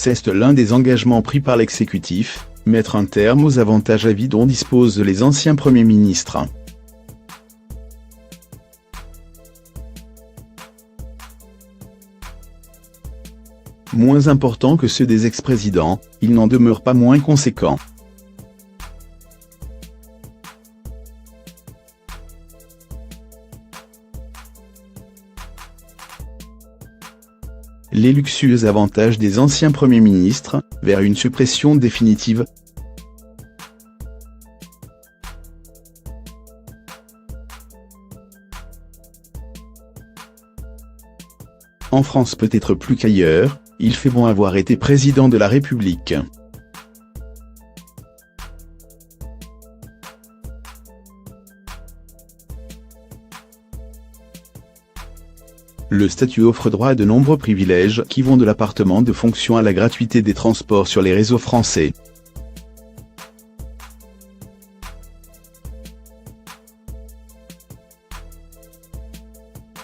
C'est l'un des engagements pris par l'exécutif, mettre un terme aux avantages à vie dont disposent les anciens premiers ministres. Moins importants que ceux des ex-présidents, ils n'en demeurent pas moins conséquents. Les luxueux avantages des anciens premiers ministres, vers une suppression définitive. En France peut-être plus qu'ailleurs, il fait bon avoir été président de la République. Le statut offre droit à de nombreux privilèges qui vont de l'appartement de fonction à la gratuité des transports sur les réseaux français.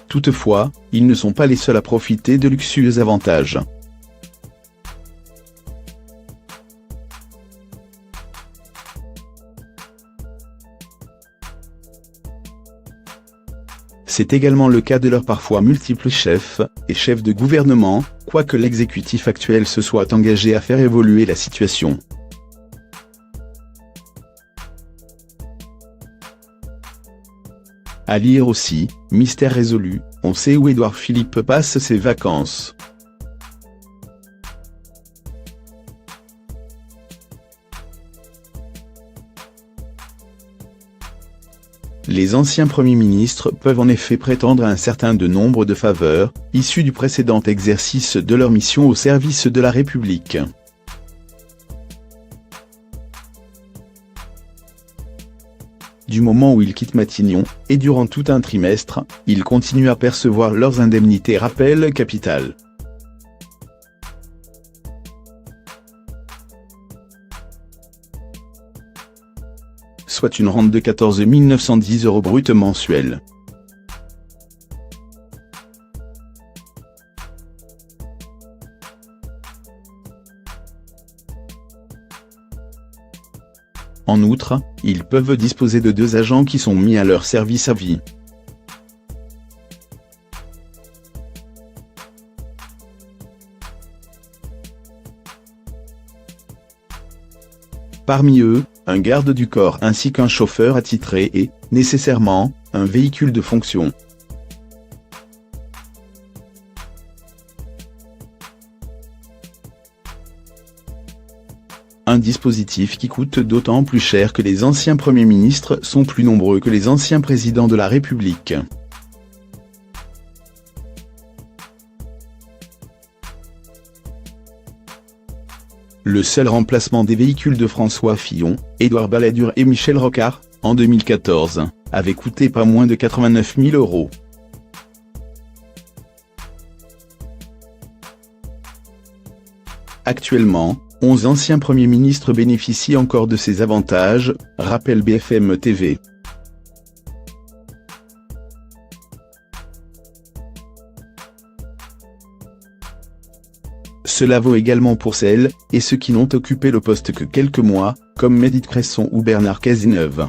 Toutefois, ils ne sont pas les seuls à profiter de luxueux avantages. C'est également le cas de leurs parfois multiples chefs et chefs de gouvernement, quoique l'exécutif actuel se soit engagé à faire évoluer la situation. À lire aussi, mystère résolu, on sait où Édouard Philippe passe ses vacances. Les anciens premiers ministres peuvent en effet prétendre à un certain nombre de faveurs, issues du précédent exercice de leur mission au service de la République. Du moment où ils quittent Matignon, et durant tout un trimestre, ils continuent à percevoir leurs indemnités rappel capital. Soit une rente de 14 910 € brut mensuel. En outre, ils peuvent disposer de 2 agents qui sont mis à leur service à vie. Parmi eux, un garde du corps ainsi qu'un chauffeur attitré et, nécessairement, un véhicule de fonction. Un dispositif qui coûte d'autant plus cher que les anciens premiers ministres sont plus nombreux que les anciens présidents de la République. Le seul remplacement des véhicules de François Fillon, Édouard Balladur et Michel Rocard, en 2014, avait coûté pas moins de 89 000 €. Actuellement, 11 anciens premiers ministres bénéficient encore de ces avantages, rappelle BFM TV. Cela vaut également pour celles et ceux qui n'ont occupé le poste que quelques mois, comme Médith Cresson ou Bernard Cazeneuve.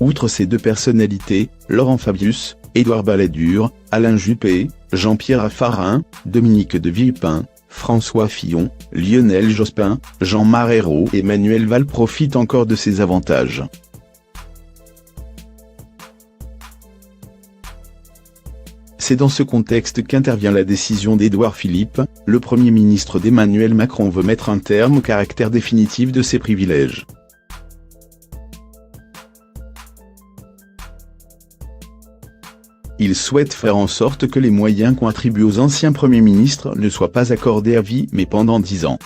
Outre ces 2 personnalités, Laurent Fabius, Édouard Balladur, Alain Juppé, Jean-Pierre Raffarin, Dominique de Villepin, François Fillon, Lionel Jospin, Jean Marrero et Manuel Valls profitent encore de ces avantages. C'est dans ce contexte qu'intervient la décision d'Édouard Philippe, le Premier ministre d'Emmanuel Macron veut mettre un terme au caractère définitif de ces privilèges. Il souhaite faire en sorte que les moyens qu'on attribue aux anciens premiers ministres ne soient pas accordés à vie mais pendant 10 ans.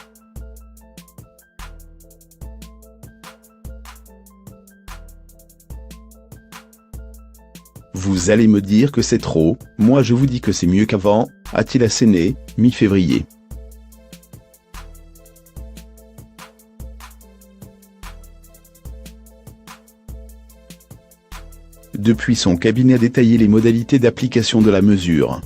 Vous allez me dire que c'est trop, moi je vous dis que c'est mieux qu'avant, a-t-il asséné, mi-février. Depuis, son cabinet a détaillé les modalités d'application de la mesure.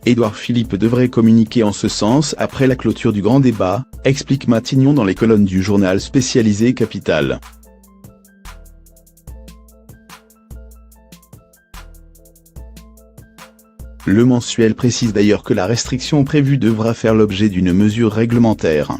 Édouard Philippe devrait communiquer en ce sens après la clôture du grand débat, explique Matignon dans les colonnes du journal spécialisé Capital. Le mensuel précise d'ailleurs que la restriction prévue devra faire l'objet d'une mesure réglementaire.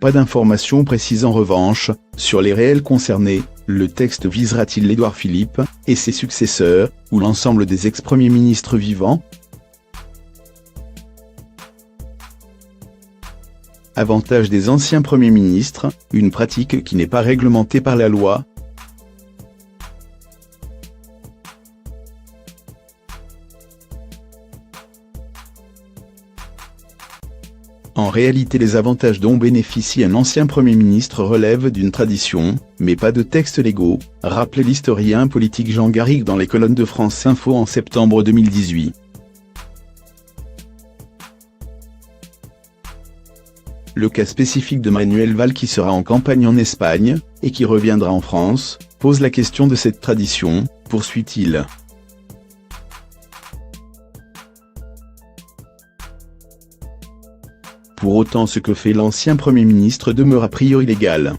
Pas d'informations précises en revanche, sur les réels concernés. Le texte visera-t-il Édouard Philippe, et ses successeurs, ou l'ensemble des ex-premiers ministres vivants? Avantage des anciens premiers ministres, une pratique qui n'est pas réglementée par la loi. En réalité, les avantages dont bénéficie un ancien Premier ministre relèvent d'une tradition, mais pas de textes légaux, rappelait l'historien politique Jean Garrigue dans les colonnes de France Info en septembre 2018. Le cas spécifique de Manuel Valls, qui sera en campagne en Espagne, et qui reviendra en France, pose la question de cette tradition, poursuit-il. Pour autant, ce que fait l'ancien Premier ministre demeure a priori légal.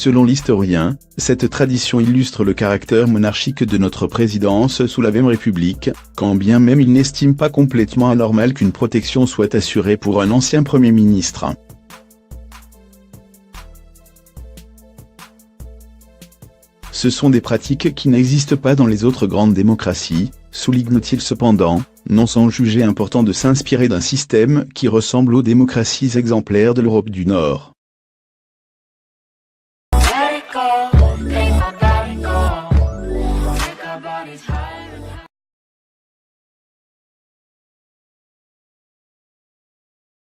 Selon l'historien, cette tradition illustre le caractère monarchique de notre présidence sous la Vème République, quand bien même il n'estime pas complètement anormal qu'une protection soit assurée pour un ancien Premier ministre. Ce sont des pratiques qui n'existent pas dans les autres grandes démocraties, souligne-t-il cependant, non sans juger important de s'inspirer d'un système qui ressemble aux démocraties exemplaires de l'Europe du Nord.